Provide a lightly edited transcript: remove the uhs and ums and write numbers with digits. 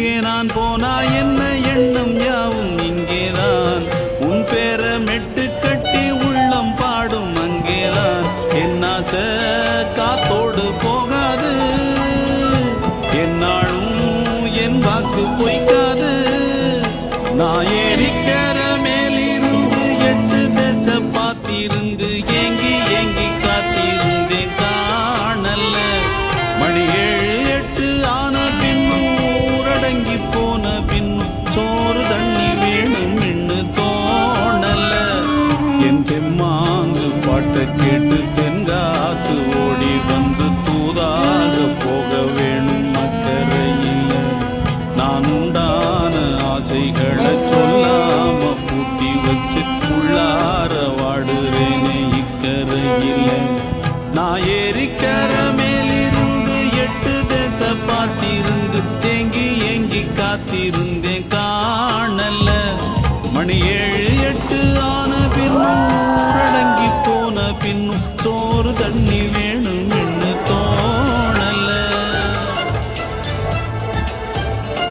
எங்கே நான் போனா என்ன எண்ணம் யாவும் இங்கேதான் உன் பேர மெட்டு கட்டி உள்ளம் பாடும் அங்கேதான் என் ஆசை காத்தோடு போகாது என்னாலும் என் வாக்கு பொய்க்காது நான் ஏறிக்கிற மேலிருந்து 8 தேச பார்த்திருந்து ஏங்கி ஏங்கி காத்திருந்தேன் காணல்ல மணி 7 8 ஆன பின்னும் ஊரடங்கி போன பின்னும் சோறு தண்ணி வேணும் இன்னு தோணல்ல என் தெம்மாங்கு பாட்டை கேட்டு தென்காத்து ஓடி வந்து தூதாக போக வேணும் அக்கறையில் நான் உண்டான ஆசைகளை சொல்லாம பூட்டி வச்சு உள்ளார வாடுறேனே இக்கரையில் நான் ஏறிக்கிற மேலிருந்து 8 தேச பார்த்திருந்து ஏங்கி ஏங்கி காத்திருந்தேன் காணல்ல மணி 7 8 ஆன பின்னும் ஊரடங்கி போன பின்னும் சோறு தண்ணி